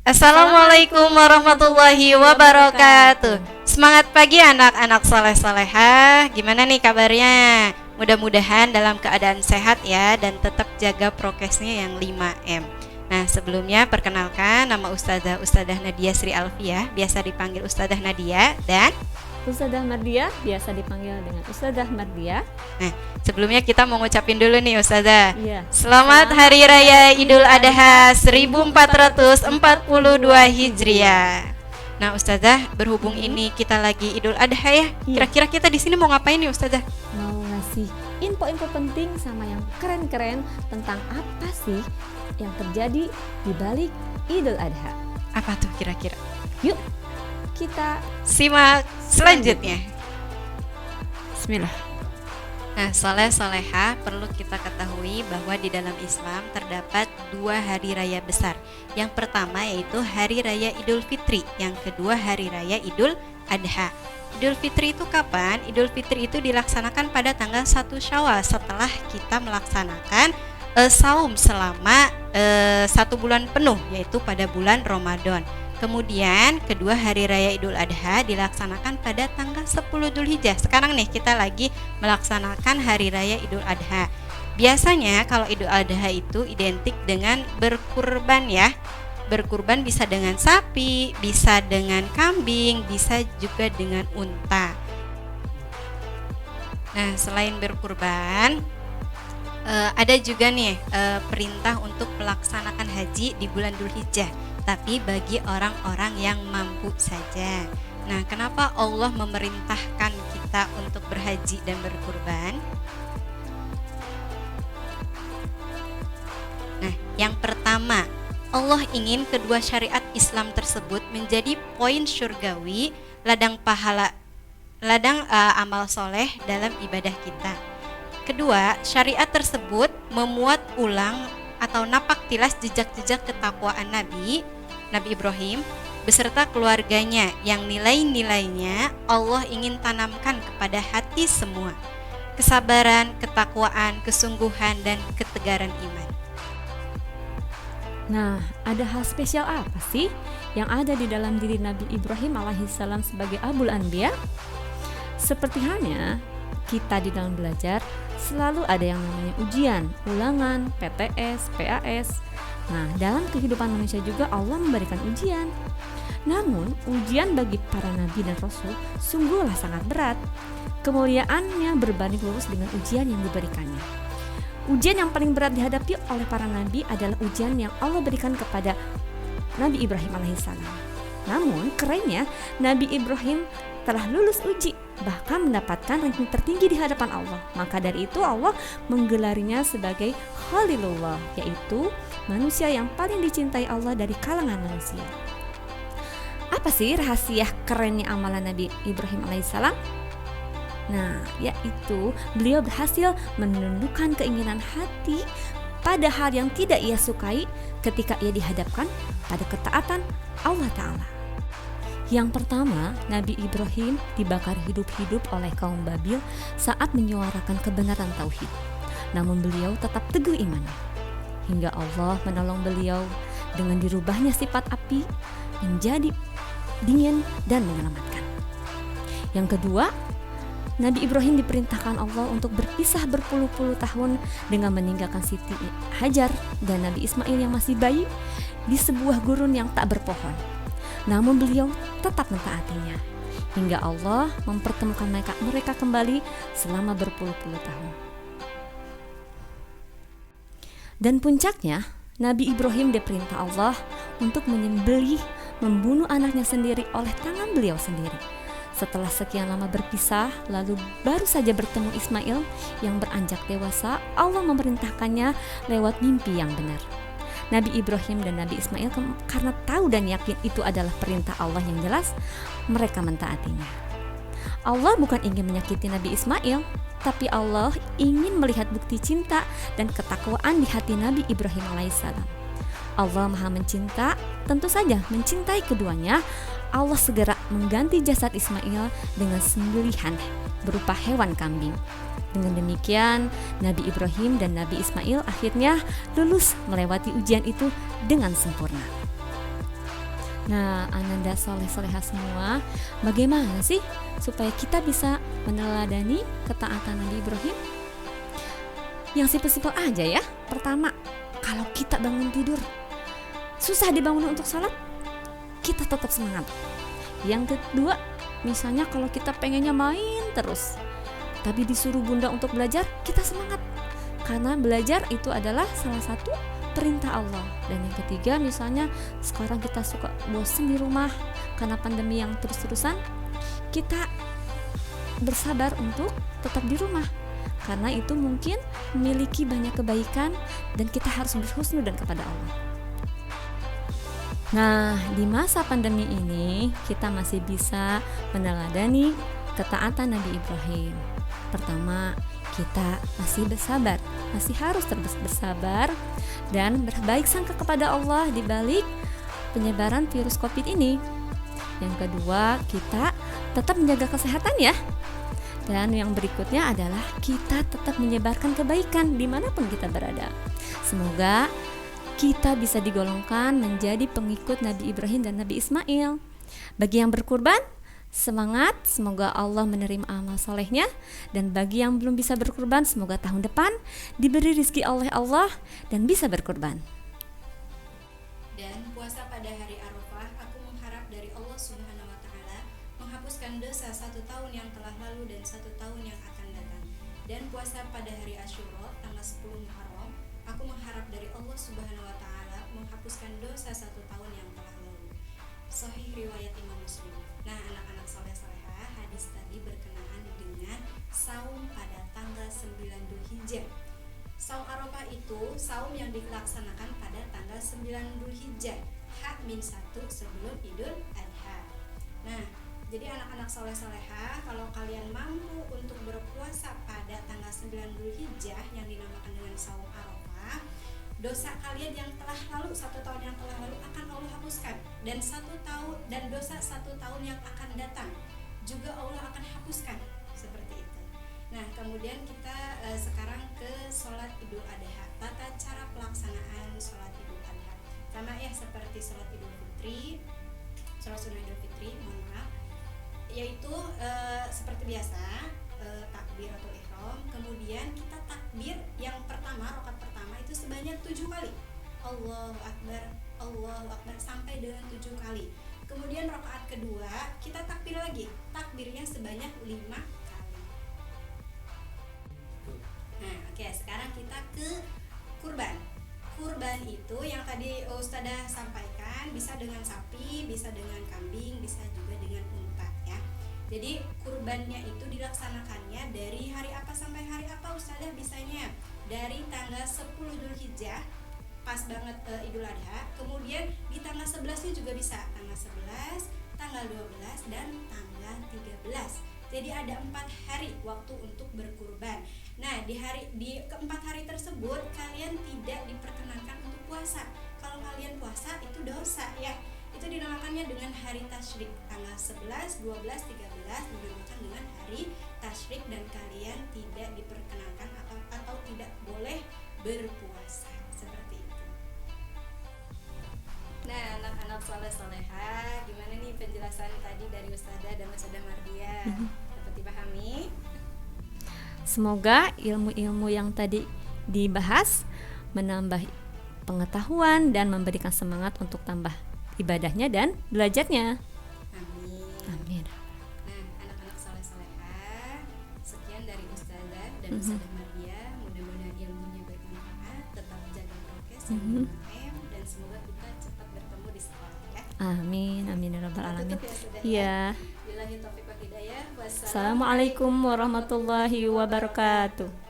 Assalamualaikum warahmatullahi wabarakatuh. Semangat pagi anak-anak soleh-solehah. Gimana nih kabarnya? Mudah-mudahan dalam keadaan sehat ya, dan tetap jaga prokesnya yang 5M. Nah, sebelumnya perkenalkan, nama Ustadzah Nadia Sri Alfiah, biasa dipanggil Ustadzah Nadia, dan Ustadzah Mardia, biasa dipanggil dengan Ustadzah Mardia. Nah, sebelumnya kita mau ngucapin dulu nih Ustadzah. Iya. Selamat Hari Raya Idul Adha 1442 Hijriah. Nah, Ustadzah, berhubung ini kita lagi Idul Adha ya. Iya. Kira-kira kita di sini mau ngapain nih Ustadzah? Mau ngasih info-info penting sama yang keren-keren tentang apa sih yang terjadi di balik Idul Adha. Apa tuh kira-kira? Yuk, kita Simak selanjutnya. Bismillah. Nah, soleh-soleha, perlu kita ketahui bahwa di dalam Islam terdapat 2 hari raya besar. Yang pertama yaitu Hari Raya Idul Fitri, yang kedua Hari Raya Idul Adha. Idul Fitri itu kapan? Idul Fitri itu dilaksanakan pada tanggal 1 Syawal setelah kita melaksanakan saum selama 1 bulan penuh, yaitu pada bulan Ramadan. Kemudian kedua Hari Raya Idul Adha dilaksanakan pada tanggal 10 Dzulhijjah. Sekarang nih kita lagi melaksanakan Hari Raya Idul Adha. Biasanya kalau Idul Adha itu identik dengan berkurban ya. Berkurban bisa dengan sapi, bisa dengan kambing, bisa juga dengan unta. Nah, selain berkurban, ada juga nih perintah untuk melaksanakan haji di bulan Dzulhijjah, tapi bagi orang-orang yang mampu saja. Nah, kenapa Allah memerintahkan kita untuk berhaji dan berkurban? Nah, yang pertama, Allah ingin kedua syariat Islam tersebut menjadi poin syurgawi, ladang pahala, ladang amal soleh dalam ibadah kita. Kedua, syariat tersebut memuat ulang atau napak tilas jejak-jejak ketakwaan Nabi Ibrahim beserta keluarganya yang nilai-nilainya Allah ingin tanamkan kepada hati semua. Kesabaran, ketakwaan, kesungguhan, dan ketegaran iman. Nah, ada hal spesial apa sih yang ada di dalam diri Nabi Ibrahim alaihissalam sebagai Abul Anbiya? Seperti halnya kita di dalam belajar, selalu ada yang namanya ujian, ulangan, PTS, PAS. Nah, dalam kehidupan manusia juga Allah memberikan ujian. Namun, ujian bagi para nabi dan rasul sungguhlah sangat berat. Kemuliaannya berbanding lurus dengan ujian yang diberikannya. Ujian yang paling berat dihadapi oleh para nabi adalah ujian yang Allah berikan kepada Nabi Ibrahim alaihissalam. Namun, kerennya Nabi Ibrahim telah lulus uji, bahkan mendapatkan ranking tertinggi di hadapan Allah. Maka dari itu Allah menggelarinya sebagai Khalilullah, yaitu manusia yang paling dicintai Allah dari kalangan manusia. Apa sih rahasia kerennya amalan Nabi Ibrahim alaihissalam? Nah, yaitu beliau berhasil menundukkan keinginan hati pada hal yang tidak ia sukai ketika ia dihadapkan pada ketaatan Allah Ta'ala. Yang pertama, Nabi Ibrahim dibakar hidup-hidup oleh kaum Babil saat menyuarakan kebenaran tauhid. Namun beliau tetap teguh imannya, hingga Allah menolong beliau dengan dirubahnya sifat api menjadi dingin dan menyelamatkan. Yang kedua, Nabi Ibrahim diperintahkan Allah untuk berpisah berpuluh-puluh tahun dengan meninggalkan Siti Hajar dan Nabi Ismail yang masih bayi di sebuah gurun yang tak berpohon. Namun beliau tetap mentaatinya hingga Allah mempertemukan mereka kembali selama berpuluh-puluh tahun. Dan puncaknya, Nabi Ibrahim diperintah Allah untuk membunuh anaknya sendiri oleh tangan beliau sendiri. Setelah sekian lama berpisah, lalu baru saja bertemu Ismail yang beranjak dewasa, Allah memerintahkannya lewat mimpi yang benar. Nabi Ibrahim dan Nabi Ismail karena tahu dan yakin itu adalah perintah Allah yang jelas, mereka mentaatinya. Allah bukan ingin menyakiti Nabi Ismail, tapi Allah ingin melihat bukti cinta dan ketakwaan di hati Nabi Ibrahim alaihissalam. Allah Maha Mencinta, tentu saja mencintai keduanya. Allah segera mengganti jasad Ismail dengan sembelihan berupa hewan kambing. Dengan demikian, Nabi Ibrahim dan Nabi Ismail akhirnya lulus melewati ujian itu dengan sempurna. Nah, Ananda soleh-soleha semua, bagaimana sih supaya kita bisa meneladani ketaatan Nabi Ibrahim? Yang simpel-simpel aja ya. Pertama, kalau kita bangun tidur susah dibangun untuk sholat, kita tetap semangat. Yang kedua, misalnya kalau kita pengennya main terus, tapi disuruh bunda untuk belajar, kita semangat. Karena belajar itu adalah salah satu perintah Allah. Dan yang ketiga, misalnya sekarang kita suka bosan di rumah karena pandemi yang terus-terusan, kita bersabar untuk tetap di rumah. Karena itu mungkin memiliki banyak kebaikan dan kita harus berhusnudzon kepada Allah. Nah, di masa pandemi ini kita masih bisa meneladani ketaatan Nabi Ibrahim. Pertama, kita masih bersabar, masih harus terus bersabar dan berbaik sangka kepada Allah di balik penyebaran virus Covid ini. Yang kedua, kita tetap menjaga kesehatan ya. Dan yang berikutnya adalah kita tetap menyebarkan kebaikan dimanapun kita berada. Semoga kita bisa digolongkan menjadi pengikut Nabi Ibrahim dan Nabi Ismail. Bagi yang berkurban, semangat, semoga Allah menerima amal solehnya. Dan bagi yang belum bisa berkurban, semoga tahun depan diberi rezeki oleh Allah dan bisa berkurban. Dan puasa pada hari Arafah, aku mengharap dari Allah Subhanahu wa Ta'ala menghapuskan dosa 1 tahun yang telah lalu dan 1 tahun yang akan datang. Dan puasa pada hari Asyura tanggal 10 Muharram, aku mengharap dari Allah Subhanahu wa Ta'ala menghapuskan dosa 1 tahun yang telah lalu. Sahih riwayat Imam Muslim. Nah, anak-anak soleh-solehah, hadis tadi berkenaan dengan saum pada tanggal 9 Dzulhijjah. Saum Arafah itu saum yang dilaksanakan pada tanggal 9 Dzulhijjah, H-1 sebelum Idul Adha. Nah, jadi anak-anak soleh-soleha, kalau kalian mampu untuk berpuasa pada tanggal 9 Dzulhijjah yang dinamakan dengan saum Arafah, dosa kalian yang telah lalu, 1 tahun yang telah lalu akan Allah hapuskan, dan 1 tahun dan dosa 1 tahun yang akan datang juga Allah akan hapuskan, seperti itu. Nah, kemudian kita sekarang ke sholat Idul Adha. Tata cara pelaksanaan sholat Idul Adha sama ya seperti sholat Idul Fitri, sholat sunnah Idul Fitri, mohon maaf, yaitu seperti biasa, takbiratul ihram. Kemudian kita takbir yang pertama, rakaat pertama itu sebanyak 7 kali, Allahu Akbar sampai dengan 7 kali. Kemudian rakaat kedua kita takbir lagi, takbirnya sebanyak 5 kali. Nah, oke, sekarang kita ke kurban. Kurban itu yang tadi Ustadzah sampaikan, bisa dengan sapi, bisa dengan kambing, bisa juga dengan unta ya. Jadi kurbannya itu dilaksanakannya dari hari apa sampai hari apa Ustadzah? Bisanya dari tanggal 10 Dzulhijjah, pas banget Idul Adha. Kemudian di tanggal 11-nya juga bisa, tanggal 11, tanggal 12 dan tanggal 13. Jadi ada 4 hari waktu untuk berkurban. Nah, di keempat hari tersebut kalian tidak diperkenankan untuk puasa. Kalau kalian puasa itu dosa ya. Itu dinamakannya dengan hari tasyrik. Tanggal 11, 12, 13 dinamakan dengan hari tasyrik dan kalian tidak diperkenankan atau tidak boleh berpuasa. Seperti itu. Nah, anak-anak soleh-soleha, gimana nih penjelasan tadi dari Ustadzah dan Ustadzah Mardia? Dapat dipahami? Semoga ilmu-ilmu yang tadi dibahas menambah pengetahuan dan memberikan semangat untuk tambah ibadahnya dan belajarnya. Amin. Amin. Nah, anak-anak soleh-soleha, sekian dari Ustadzah dan Ustadzah Mardia. Mudah-mudahan ilmunya bermanfaat, tetap jaga prokes, jangan main, dan semoga kita cepat bertemu di sekolah ya. Amin, amin ya rabbal alamin. Tutup ya, Ustadzah, Iya. Billahi taufiq wal hidayah. Assalamualaikum warahmatullahi wabarakatuh.